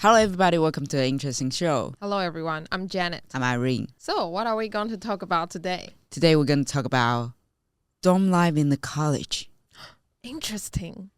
Hello everybody, welcome to an interesting show. Hello everyone, I'm Janet. I'm Irene. So, what are we going to talk about today? Today we're going to talk about dorm life in the college. Interesting.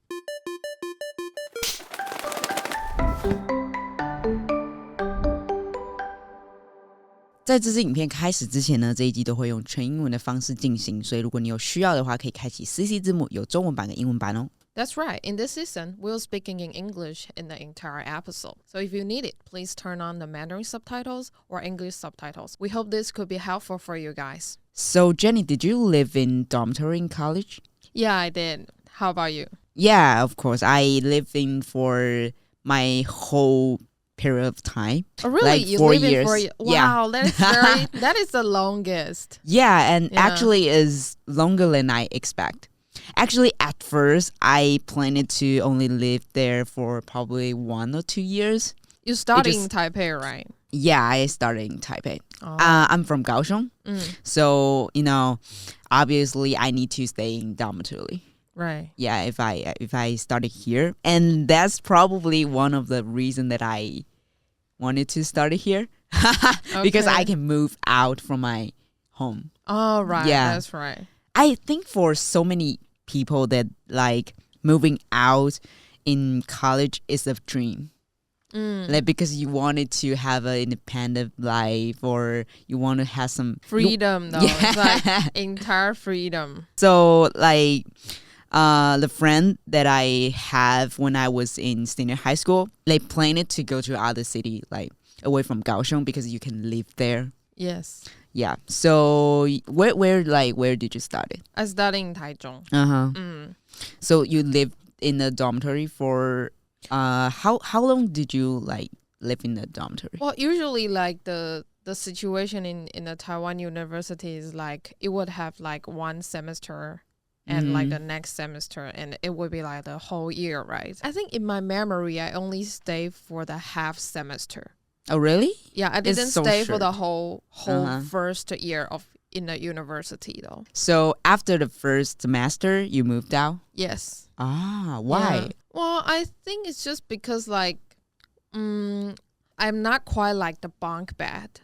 在这支影片开始之前呢，这一集都会用纯英文的方式进行，所以如果你有需要的话，可以开启 CC 字幕，有中文版跟英文版哦。That's right. In this season, we'll speaking in English in the entire episode. So if you need it, please turn on the Mandarin subtitles or English subtitles. We hope this could be helpful for you guys. So Jenny, did you live in dormitory in college? Yeah, I did. How about you? Yeah, of course. I lived in for my whole period of time. Oh, really? Like you 4 live years. In 4 years? Wow, Yeah. that is the longest. Yeah, and actually is longer than I expect. Actually, at first, I planned to only live there for probably 1 or 2 years. You started in Taipei, right? Yeah, I started in Taipei. Oh. I'm from Kaohsiung. So, obviously I need to stay in dormitory. Right. Yeah, if I started here. And that's probably one of the reasons that I wanted to start here. Because I can move out from my home. Oh, right. Yeah. That's right. I think for so many people that like moving out in college is a dream. Like because you wanted to have an independent life or you want to have some freedom though. Yeah. It's like entire freedom. So like the friend that I have when I was in senior high school, they planned to go to other city like away from Kaohsiung because you can live there. Yes. Yeah. So where did you start it? I studied in Taichung. So you lived in a dormitory for how long did you like live in the dormitory? Well, usually like the situation in the Taiwan university is like it would have like 1 semester and like the next semester and it would be like the whole year, right? I think in my memory I only stayed for the half semester. Oh really? Yeah, I didn't stay for short. the whole first year in the university though. So after the first semester you moved out? Yes. Ah, why? Yeah. Well, I think it's just because like I'm not quite like the bunk bed.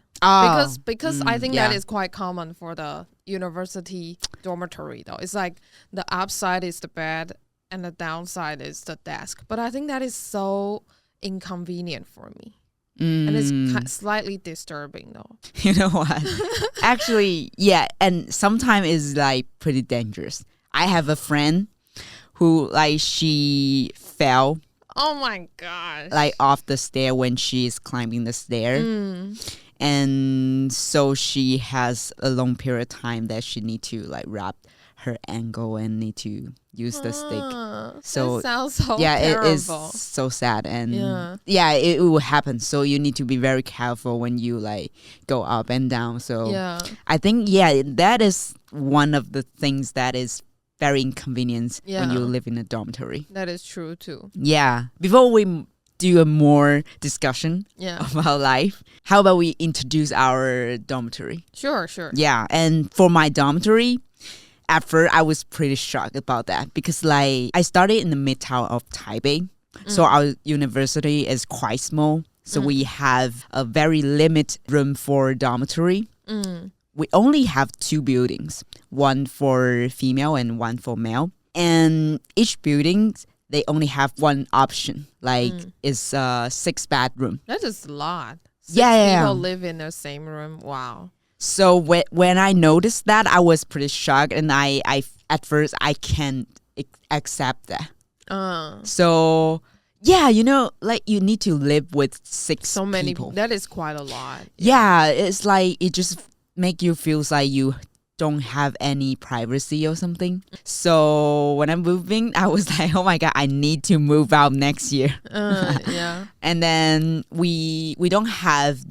Because I think that is quite common for the university dormitory though. It's like the upside is the bed and the downside is the desk. But I think that is so inconvenient for me. And it's slightly disturbing though. You know what? Actually, yeah, and sometimes it's like pretty dangerous. I have a friend who like she fell. Oh my gosh. Like off the stair when she's climbing the stair. And so she has a long period of time that she need to like wrap her ankle and need to use the stick. So that sounds so yeah, terrible. it is so sad and it will happen. So you need to be very careful when you like go up and down. So I think that is one of the things that is very inconvenient when you live in a dormitory. That is true too. Yeah. Before we do a more discussion about life, how about we introduce our dormitory? Sure. Yeah, and for my dormitory, at first I was pretty shocked about that because like I started in the midtown of Taipei. So our university is quite small. So we have a very limited room for dormitory. We only have 2 buildings, one for female and one for male. And each building, they only have one option, like it's a 6-bedroom. That is a lot. 6 people live in the same room. Wow. So when I noticed that, I was pretty shocked, and I at first I can't accept that. So yeah, like you need to live with 6 so many people. That is quite a lot. Yeah, it's like it just make you feel like you don't have any privacy or something. So when I'm moving, I was like, oh my god, I need to move out next year. And then we don't have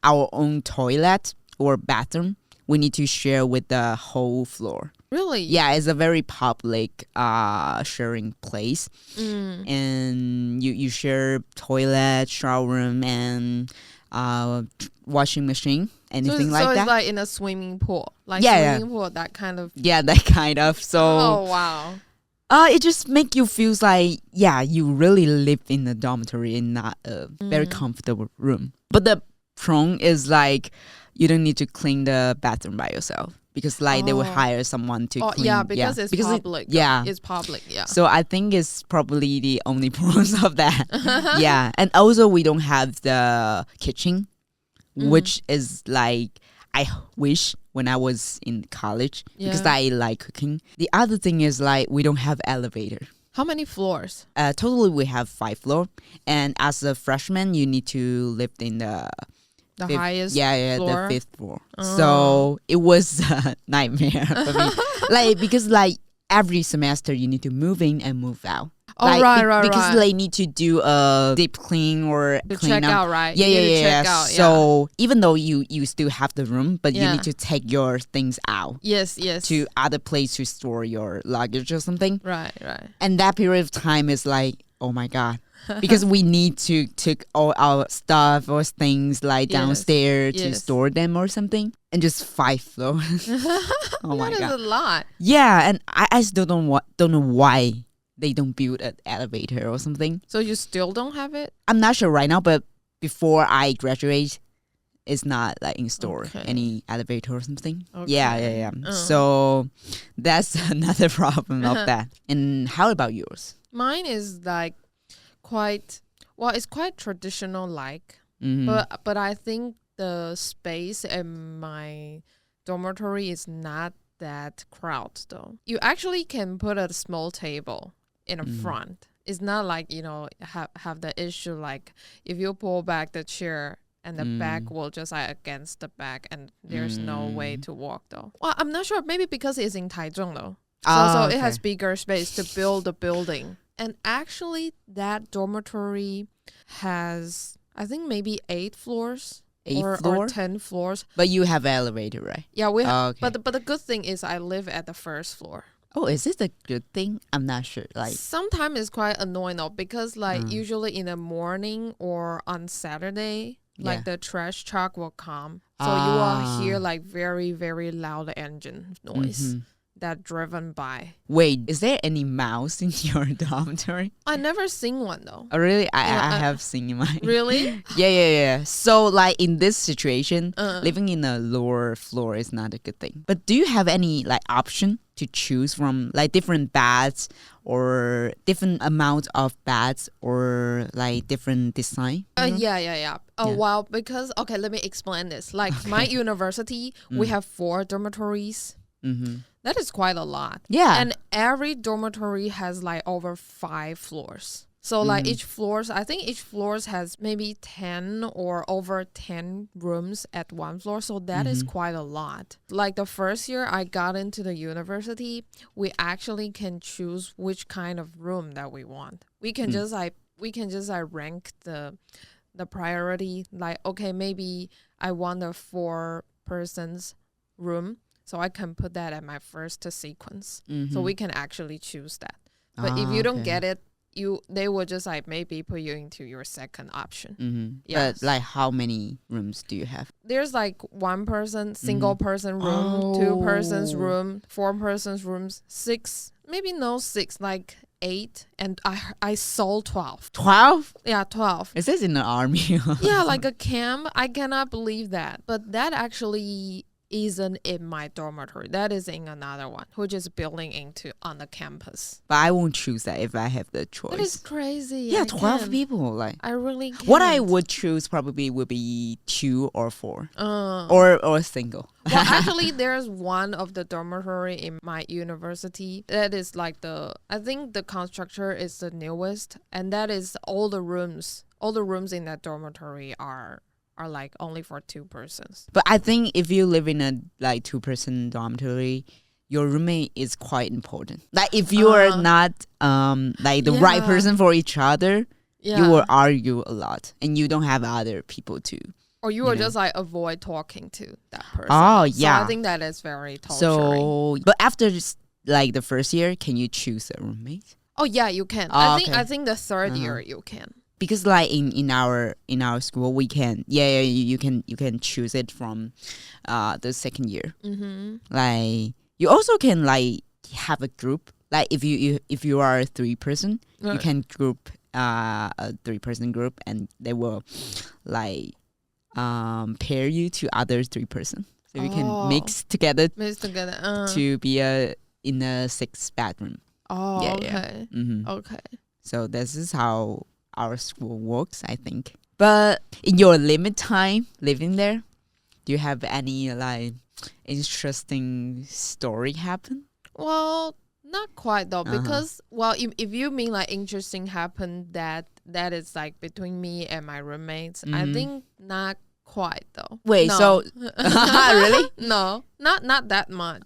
our own toilet or bathroom. We need to share with the whole floor. Really? Yeah, it's a very public sharing place. And you share toilet, shower room, and washing machine, anything like that. So it's like in a swimming pool. Like swimming pool, that kind of. Yeah, that kind of. So. Oh, wow. It just make you feel like, yeah, you really live in a dormitory and not a very comfortable room. But the pro is like, you don't need to clean the bathroom by yourself. Because like they will hire someone to clean. Yeah, because it's public. It's public, yeah. So I think it's probably the only pros of that. Yeah. And also we don't have the kitchen, which is like, I wish when I was in college because I like cooking. The other thing is like we don't have elevator. How many floors? Totally we have 5 floors. And as a freshman, you need to live in the highest the floor? 5th floor. So it was a nightmare for me. Like because like every semester you need to move in and move out. Oh, like, because they need to do a deep clean or to clean check up. out, right? Yeah. Check out, so even though you still have the room, but you need to take your things out. Yes. To other place to store your luggage or something. Right. And that period of time is like, oh my God. Because we need to take all our stuff or things like downstairs to store them or something. And just 5 floors. Oh my God. That is a lot. Yeah, and I still don't know why they don't build an elevator or something. So you still don't have it? I'm not sure right now, but before I graduate, it's not like in store any elevator or something. Okay. Yeah. So that's another problem of that. And how about yours? Mine is like it's quite traditional like, but I think the space in my dormitory is not that crowded though. You actually can put a small table in the front. It's not like, have the issue like if you pull back the chair and the back will just like against the back and there's no way to walk though. Well, I'm not sure. Maybe because it's in Taichung though. So it has bigger space to build the building. And actually that dormitory has, I think maybe 8 floors. 8 or 10 floors. But you have an elevator, right? Yeah, we have. But the good thing is I live at the first floor. Oh, is it a good thing? I'm not sure. Like sometimes it's quite annoying though because like usually in the morning or on Saturday, like the trash truck will come, so you will hear like very very loud engine noise. That driven by. Wait, is there any mouse in your dormitory? I never seen one though. Oh, really? I have seen mine. Really? Yeah. So like in this situation, living in a lower floor is not a good thing. But do you have any like option to choose from, like different beds or different amount of beds or like different design? Yeah. Well, because let me explain this. Like my university, we have 4 dormitories. That is quite a lot. Yeah. And every dormitory has like over 5 floors. So like each floors, I think each floors has maybe 10 or over 10 rooms at one floor. So that is quite a lot. Like the first year I got into the university, we actually can choose which kind of room that we want. We can just rank the priority. Like, okay, maybe I want a 4 persons room. So I can put that at my first sequence. So we can actually choose that. But if you don't get it, they will just like maybe put you into your second option. But like how many rooms do you have? There's like 1 person, single person room, 2 persons room, 4 persons rooms, 6, maybe no 6, like 8. And I sold 12. 12? Yeah, 12. Is this in the army? Yeah, like a camp. I cannot believe that. But that actually isn't in my dormitory. That is in another one, which is building on the campus. But I won't choose that if I have the choice. That is crazy. Yeah, 12 people. Like I really can't. What I would choose probably would be 2 or 4. Or single. Well, actually, there's one of the dormitory in my university that is like I think the construction is the newest, and that is all the rooms in that dormitory are like only for 2 persons. But I think if you live in a like 2-person dormitory, your roommate is quite important. Like if you are not like the right person for each other, you will argue a lot and you don't have other people to. Or you will just like avoid talking to that person. Oh yeah. So I think that is very torturing. So, but after like the first year, can you choose a roommate? Oh yeah, you can. I think the third year you can. Because like in our school we can you can choose it from the second year. Like you also can like have a group like if you are a 3-person, Right. you can group a 3-person group, and they will like pair you to other 3-person, so you can mix together to be in a 6 bedroom. Oh, Yeah, okay. yeah. Mm-hmm. Okay. So this is how our school works, I think. But in your limited time living there, do you have any like interesting story happen? Well, not quite though, because well, if you mean like interesting happened that is like between me and my roommates, I think not quite though. Wait, no. so really? No, not that much.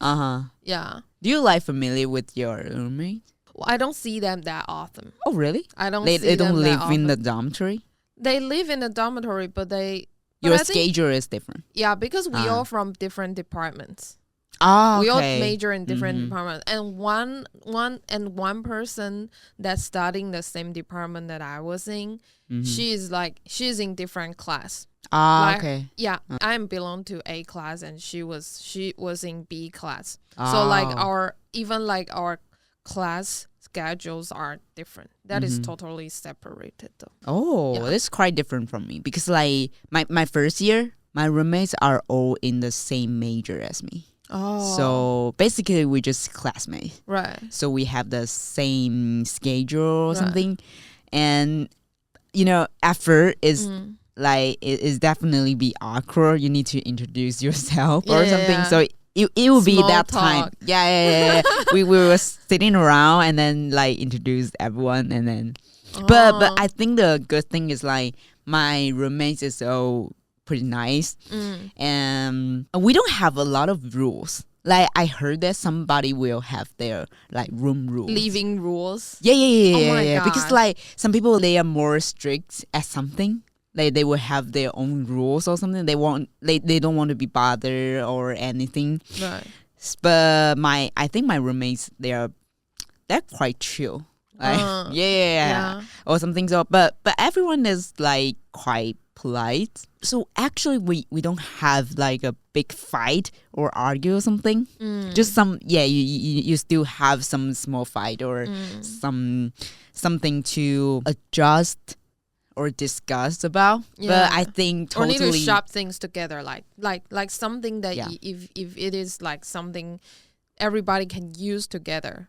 Yeah. Do you like familiar with your roommate? Well, I don't see them that often. Oh, really? I don't. They don't them live that in the often. dormitory. They live in the dormitory, but they. Your schedule is different. Yeah, because we all from different departments. Oh, okay. We all major in different departments, and one person that's studying the same department that I was in, she's in different class. Ah, okay. Yeah, I belong to A class, and she was in B class. So like our class schedules are different. That is totally separated though. Oh, yeah. That's quite different from me, because like my first year, my roommates are all in the same major as me. Oh. So basically we're just classmates. Right. So we have the same schedule or something. And you know, effort is like it is definitely be awkward. You need to introduce yourself or something. Yeah. So it will be that talk. Time. Yeah. we were sitting around and then like introduce everyone, and then but I think the good thing is like my roommates is so pretty nice, and we don't have a lot of rules. Like I heard that somebody will have their like room rules, leaving rules. Yeah. Because like some people, they are more strict at something. Like they will have their own rules or something. They don't want to be bothered or anything. Right. But I think my roommates, they're quite chill. Like, yeah, or something. So but everyone is like quite polite. So actually we don't have like a big fight or argue or something. Just some you still have some small fight or something to adjust or discuss about. But I think totally, or need to shop things together, like something that if it is like something everybody can use together,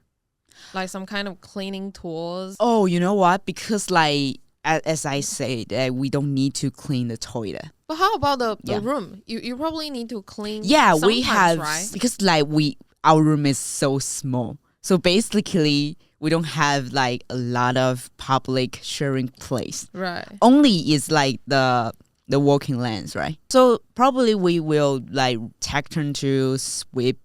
like some kind of cleaning tools. Oh, you know what? Because like as I said, we don't need to clean the toilet. But how about the room? You probably need to clean. Yeah, we have, right? Because like our room is so small. So basically we don't have like a lot of public sharing place. Right. Only is like the walking lanes, right? So probably we will like take turn to sweep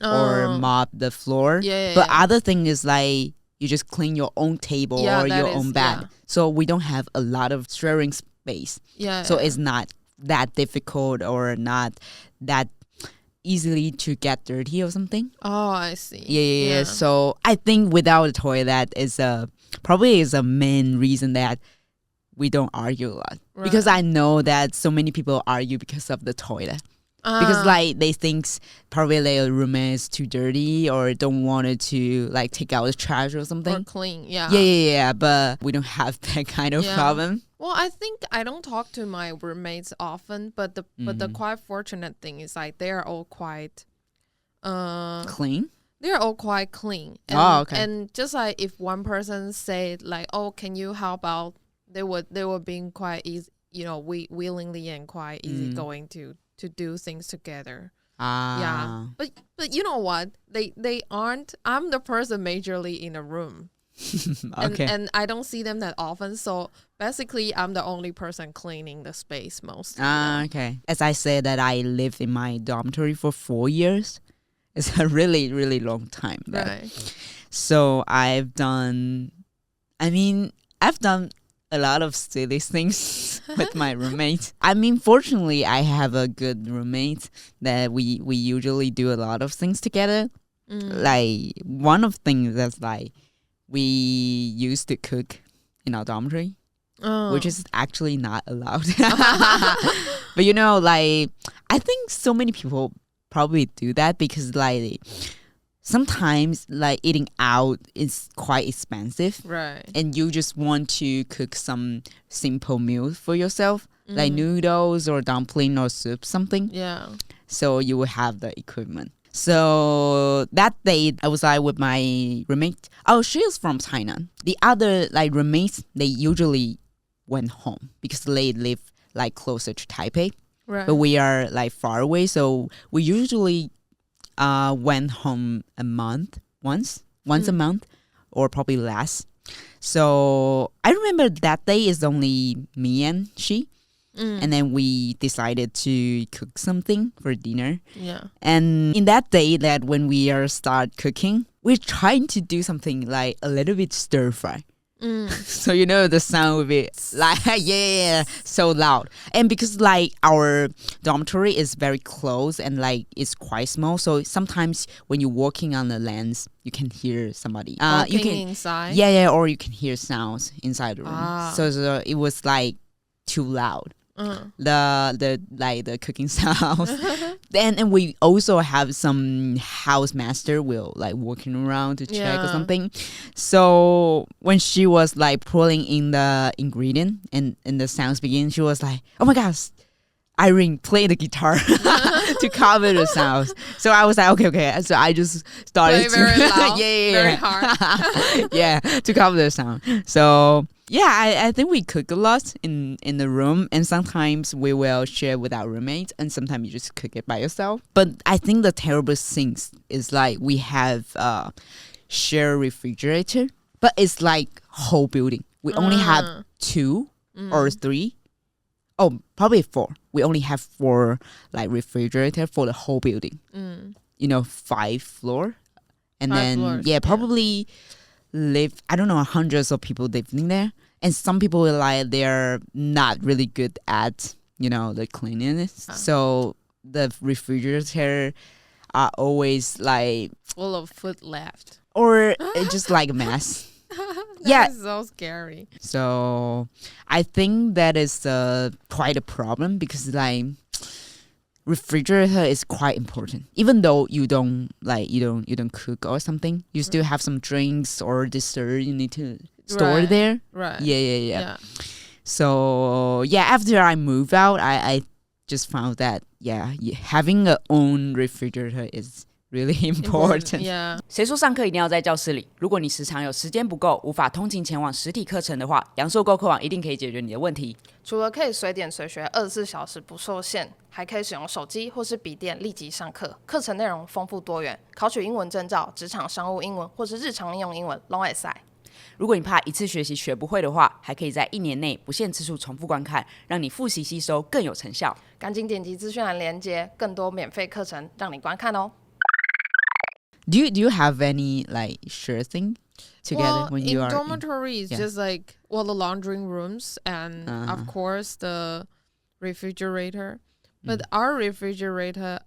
or mop the floor. But other thing is like you just clean your own table or your own bed. So we don't have a lot of sharing space. So it's not that difficult or not that easily to get dirty or something. Oh, I see. Yeah. So I think without a toilet is probably a main reason that we don't argue a lot. Right. Because I know that so many people argue because of the toilet. Because like they think probably their room is too dirty or don't want it to like take out the trash or something. Or clean, Yeah. But we don't have that kind of problem. Well, I think I don't talk to my roommates often, but the quite fortunate thing is like they're all quite clean. They're all quite clean. And, okay. And just like if one person said like, "Oh, can you help out?" They were being quite easy, willingly and quite easygoing to do things together. Yeah. But you know what? They aren't. I'm the person majorly in the room. Okay. And I don't see them that often. So basically, I'm the only person cleaning the space mostly. Okay. As I said that I lived in my dormitory for 4 years. It's a really, really long time. Right. So I've done a lot of silly things with my roommate. I mean, fortunately, I have a good roommate that we usually do a lot of things together. Like one of the things that's like we used to cook in our dormitory, which is actually not allowed. But like I think so many people probably do that because like sometimes like eating out is quite expensive. Right. And you just want to cook some simple meals for yourself, like noodles or dumpling or soup, something. Yeah. So you will have the equipment. So that day I was like with my roommate. Oh, she is from China. The other like roommates, they usually went home because they live like closer to Taipei. Right. But we are like far away. So we usually went home once a month or probably less. So I remember that day is only me and she. And then we decided to cook something for dinner. Yeah. And in that day that when we are start cooking, we're trying to do something like a little bit stir fry. So you know the sound will be like so loud. And because like our dormitory is very close and like it's quite small, so sometimes when you're walking on the lands, you can hear somebody. Walking you can inside. Yeah, or you can hear sounds inside the room. So it was like too loud. The cooking sounds. And we also have some house master will like walking around to check or something. So when she was like pulling in the ingredient and the sounds begin, she was like, oh my gosh, Irene, play the guitar to cover the sounds. So I was like, okay. So I just started play very loud, very hard. to cover the sound. So I think we cook a lot in the room, and sometimes we will share with our roommates, and sometimes you just cook it by yourself. But I think the terrible things is like we have share refrigerator, but it's like whole building. We only have 2 or 3. Oh, probably 4. We only have 4 like refrigerator for the whole building. 5 floor. And 5 then floors, probably live, I don't know, hundreds of people living there. And some people like they're not really good at, the cleanliness. So the refrigerator are always like full of food left. Or it's just like a mess. That is so scary. So I think that is quite a problem because like refrigerator is quite important. Even though you don't cook or something, you still have some drinks or dessert you need to store there. Right. Yeah. So after I moved out, I just found that having a own refrigerator is really important. Yeah. 谁说上课一定要在教室里？如果你时常有时间不够，无法通勤前往实体课程的话，阳朔购课网一定可以解决你的问题。除了可以随点随学24小时不受限，还可以使用手机或是笔电立即上课。课程内容丰富多元，考取英文证照、职场商务英文或是日常应用英文都会使。如果你怕一次学习学不会的话，还可以在1年内不限次数重复观看，让你复习吸收更有成效。赶紧点击资讯栏连结，更多免费课程让你观看哦。Do you have any like share thing together when you are in dormitory? It's just like the laundry rooms and of course the refrigerator. But our refrigerator,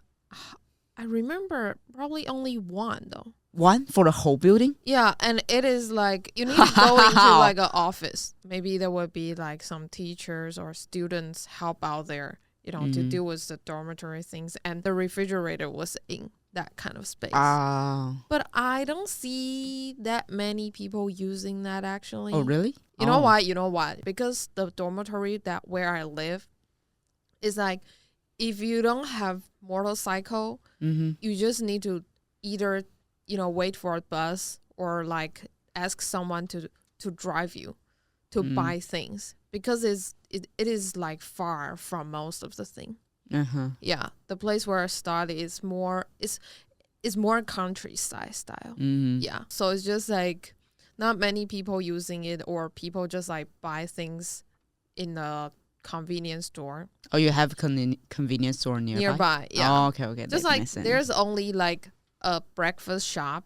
I remember probably only one though. One for the whole building? Yeah, and it is like you need to go into like an office. Maybe there would be like some teachers or students help out there, to deal with the dormitory things. And the refrigerator was in that kind of space. But I don't see that many people using that actually. Oh, really? You know why? You know why? Because the dormitory where I live is like, if you don't have motorcycle, you just need to either, wait for a bus or like ask someone to drive you to buy things because it is like far from most of the thing. Yeah, the place where I study is more countryside style. Yeah, so it's just like not many people using it, or people just like buy things in a convenience store. Oh, you have convenience store nearby? Yeah. Oh, okay. Just like there's only like a breakfast shop,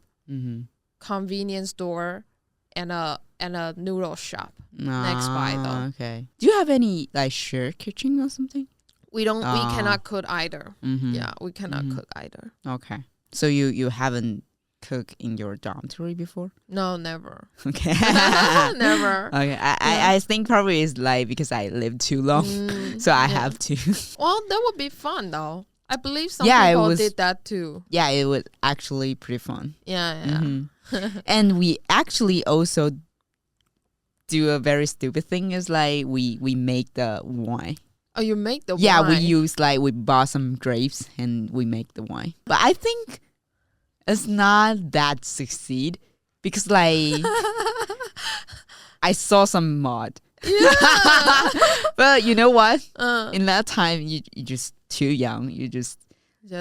convenience store, and a noodle shop next by though. Okay. Do you have any like shared kitchen or something? We cannot cook either. Yeah, we cannot cook either. Okay. So you haven't cooked in your dormitory before? No, never. Okay. Never. Okay. I think probably it's like because I lived too long, so I have to. Well, that would be fun though. I believe some people did that too. Yeah, it was actually pretty fun. Yeah. Mm-hmm. And we actually also do a very stupid thing is like we make the wine. Oh, you make the wine? Yeah, we bought some grapes and we make the wine. But I think it's not that succeed because like I saw some mud. Yeah. But you know what? In that time, you just too young. You just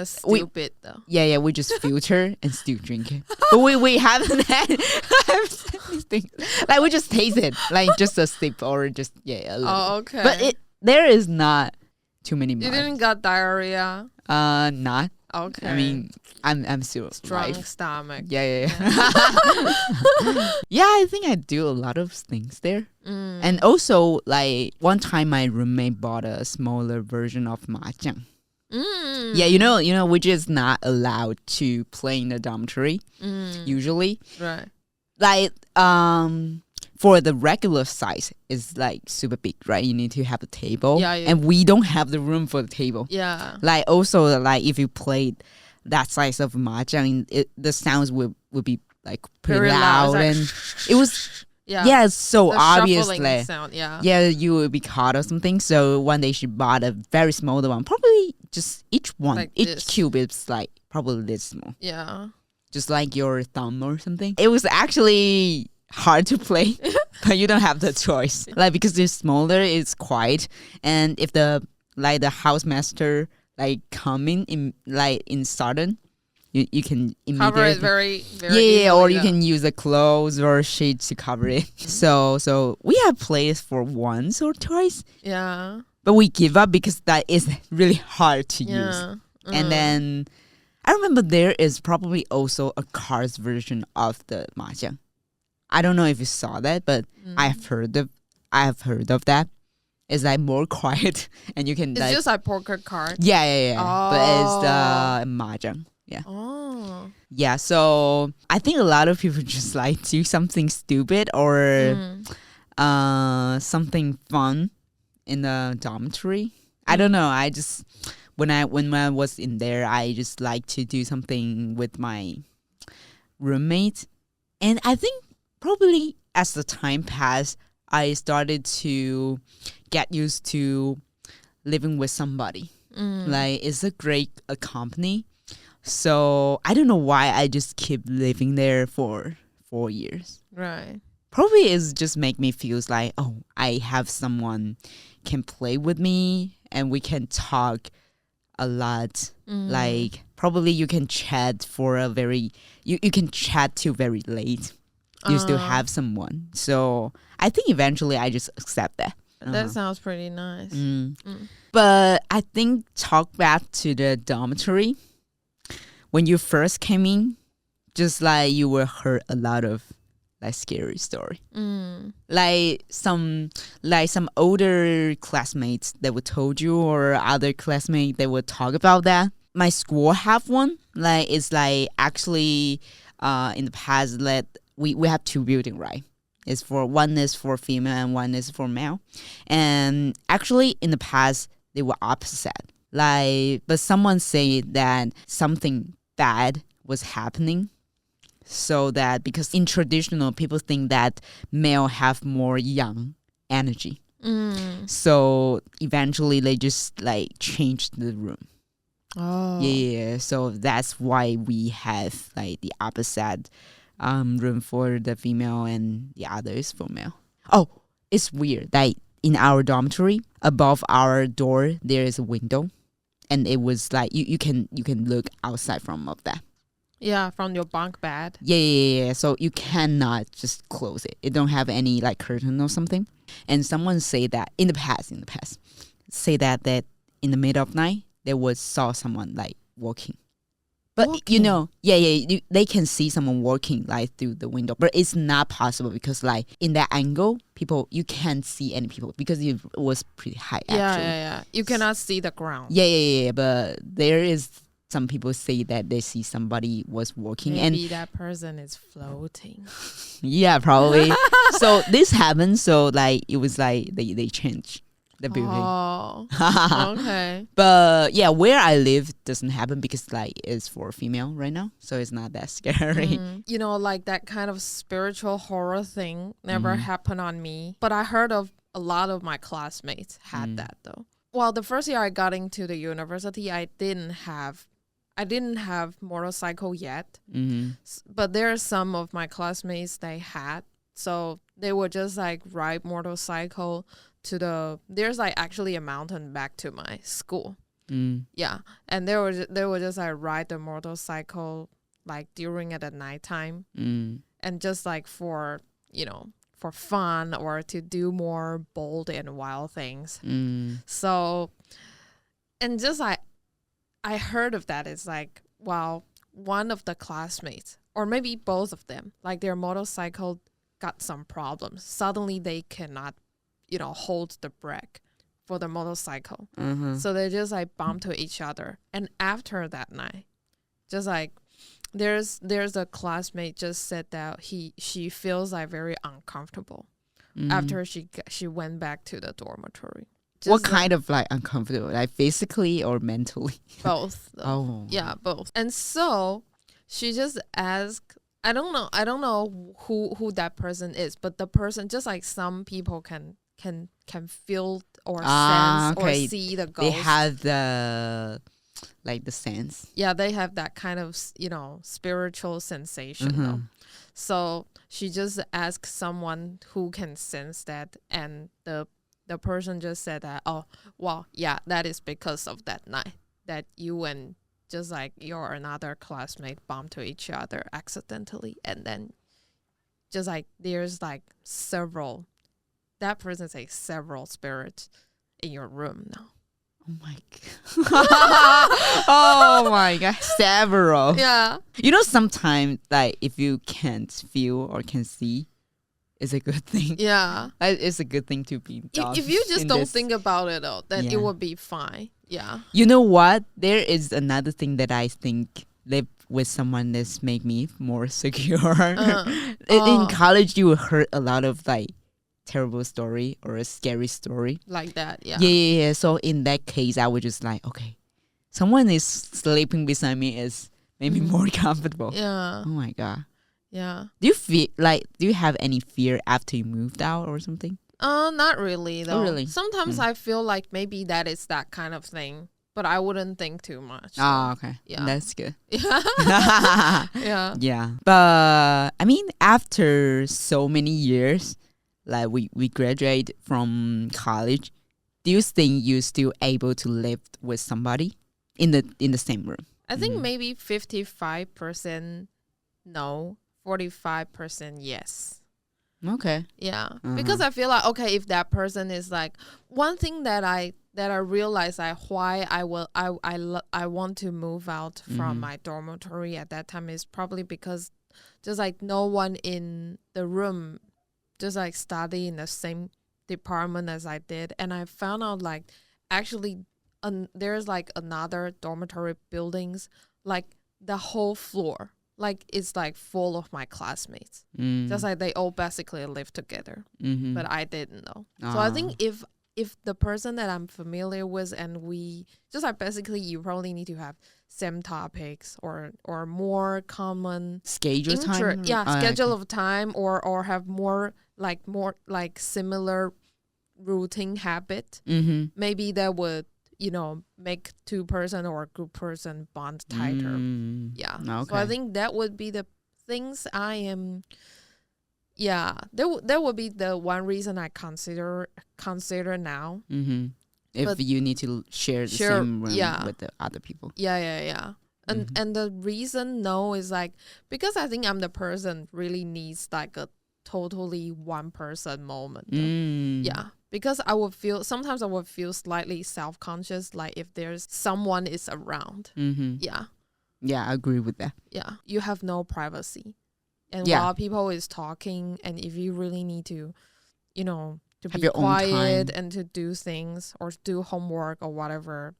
stupid though. Yeah. We just filter and still drink it. But we haven't had these things. Like we just taste it, like just a sip or just a little. Oh, okay. But there is not too many. You didn't got diarrhea? Not. Okay. I mean, I'm still strong alive. stomach. Yeah. Yeah, I think I do a lot of things there. And also, like one time, my roommate bought a smaller version of mahjong. Yeah, you know, which is not allowed to play in the dormitory usually. Right. Like, for the regular size, it's like super big, right? You need to have a table, and we don't have the room for the table. Yeah. Like also, like if you played that size of mahjong, the sounds would be like pretty Very loud, like, and it was so the obviously sound, you would be caught or something. So one day she bought a very small one, probably just each cube is like probably this small. Yeah. Just like your thumb or something. It was actually hard to play, but you don't have the choice. Like because it's smaller, it's quiet, and if the housemaster like coming in sudden, you can immediately cover it very easily, or you can use a clothes or a sheet to cover it. So we have played for once or twice. Yeah. But we give up because that is really hard to use. And then I remember there is probably also a cards version of the mahjong. I don't know if you saw that, but I have heard of that. It's like more quiet and you can it's just like poker card. Yeah. Oh. But it's the mahjong. Yeah. Oh. Yeah, so I think a lot of people just like do something stupid or something fun in the dormitory. I don't know. I just when I was in there, I just like to do something with my roommate. And I think probably as the time passed, I started to get used to living with somebody. Like it's a great company. So I don't know why I just keep living there for 4 years. Right. Probably it's just make me feel like, oh, I have someone can play with me and we can talk a lot. Like probably you can chat for you can chat till very late. You still have someone. So I think eventually I just accept that. That sounds pretty nice. But I think talk back to the dormitory. When you first came in, just like you will heard a lot of like scary story. Like some older classmates that would told you or other classmates that would talk about that. My school have one. Like it's like actually in the past that we have two buildings, right? One is for female and one is for male. And actually in the past they were opposite. Like, but someone said that something bad was happening. So that because in traditional people think that male have more young energy. So eventually they just like changed the room. Oh. Yeah. So that's why we have like the opposite room for the female and the others for male. Oh, it's weird. Like in our dormitory, above our door there is a window. And it was like you can look outside from of that. Yeah, from your bunk bed. Yeah. So you cannot just close it. It don't have any like curtain or something. And someone say that in the past, say that in the middle of night they would saw someone like walking. But you know, they can see someone walking like through the window, but it's not possible because like in that angle, you can't see any people because it was pretty high. Actually. Yeah. You cannot see the ground. Yeah. But there is some people say that they see somebody was walking. Maybe and that person is floating. Yeah, probably. So this happened. So like it was like they changed the building. Oh, okay. But yeah, where I live doesn't happen because like it's for female right now, so it's not that scary. You know, like that kind of spiritual horror thing never happened on me. But I heard of a lot of my classmates had that though. Well, the first year I got into the university, I didn't have motorcycle yet. But there are some of my classmates they had. So they would just like ride motorcycle to there's like actually a mountain back to my school. Yeah. And they would just like ride the motorcycle like during at the nighttime. And just like for fun or to do more bold and wild things. So, and just like, I heard of that. It's like, wow, one of the classmates, or maybe both of them, like their motorcycle got some problems. Suddenly they cannot, hold the brake for the motorcycle. So they just like bump to each other. And after that night, just like, there's a classmate just said that she feels like very uncomfortable after she went back to the dormitory. Just what kind of like uncomfortable, like physically or mentally? Both. Oh, yeah, both. And so she just asked. I don't know who that person is, but the person, just like some people can feel or sense or see the ghost. They have the sense. Yeah, they have that kind of, spiritual sensation though. So she just asked someone who can sense that, and the person just said that, oh, well, yeah, that is because of that night that you and just like your another classmate bumped to each other accidentally, and then just like there's like that person say several spirits in your room now. Oh my god. Oh my god. Several. Yeah. Sometimes like if you can't feel or can see, it's a good thing. Yeah. It's a good thing to be if you just don't think about it though, then it would be fine. Yeah. You know what? There is another thing that I think live with someone that's make me more secure. In college, you heard a lot of like terrible story or a scary story like that. Yeah. So in that case, I would just like, okay, someone is sleeping beside me is made me more comfortable. Yeah. Oh my god. Yeah. Do you have any fear after you moved out or something? Not really though. Oh, really? Sometimes I feel like maybe that is that kind of thing, but I wouldn't think too much. Oh, okay. Yeah. That's good. Yeah. Yeah. But I mean, after so many years, like we graduate from college, do you think you're still able to live with somebody in the same room? I think maybe 55% no, 45% yes. Okay. Yeah. Because I feel like, okay, if that person is like, one thing that I realized like why I want to move out from my dormitory at that time is probably because just like no one in the room just like study in the same department as I did, and I found out like actually there's like another dormitory buildings, like the whole floor like it's like full of my classmates. Just like they all basically live together, but I didn't know. So I think if the person that I'm familiar with and we just like basically you probably need to have same topics or more common schedule time. Yeah, schedule of time or have more like similar routine habit. Maybe that would make two person or group person bond tighter. Yeah. Okay. So I think that would be the things I am. Yeah, that would be the one reason I consider now. If you need to share the same room with the other people. Yeah. And the reason no is like because I think I'm the person really needs like a totally one person moment. Yeah. Because sometimes I would feel slightly self-conscious, like if there's someone is around. Yeah. Yeah, I agree with that. Yeah. You have no privacy. And while people is talking, and if you really need to, to have be quiet and to do things or do homework or whatever,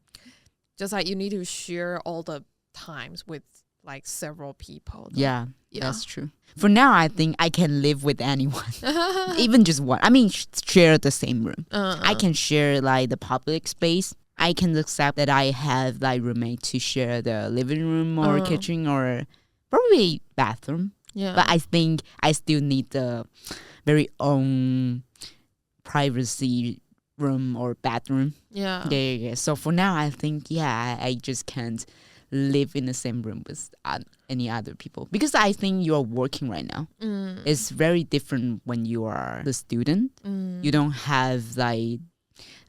just like you need to share all the times with like several people. Yeah, that's true. For now, I think I can live with anyone, even just one. I mean, share the same room. I can share like the public space. I can accept that I have like roommate to share the living room or kitchen or probably bathroom. Yeah. But I think I still need the very own privacy room or bathroom. Yeah. So for now, I think I just can't live in the same room with any other people because I think you're working right now. It's very different when you are the student. You don't have like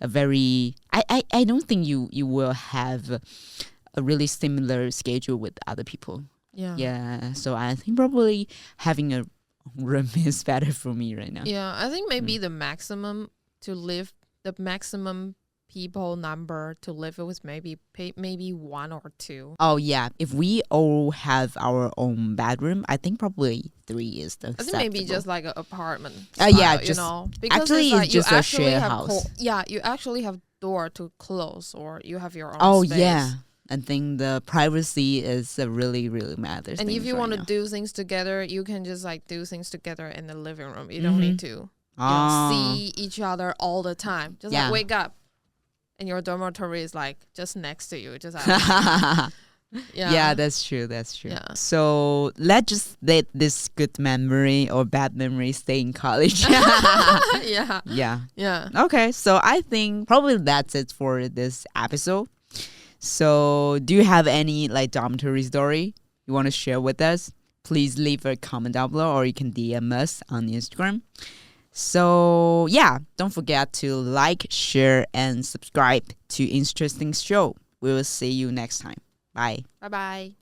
a very I don't think you will have a really similar schedule with other people. Yeah. So I think probably having a room is better for me right now. Yeah, I think maybe the maximum people number to live with maybe 1 or 2. Oh yeah, if we all have our own bedroom, I think probably 3 is the acceptable. I think maybe just like an apartment. Yeah, just because actually it's just a share house. You actually have door to close, or you have your own. Oh space. yeah, I think the privacy is a really matters. And if you want to do things together, you can just like do things together in the living room. You don't need to see each other all the time. Just like wake up. And your dormitory is like just next to you. Just yeah, that's true. Yeah. So let's just let this good memory or bad memory stay in college. Yeah. Okay, so I think probably that's it for this episode. So do you have any like dormitory story you want to share with us? Please leave a comment down below or you can DM us on Instagram. So yeah, don't forget to like, share, and subscribe to Interesting Show. We will see you next time. Bye. Bye-bye.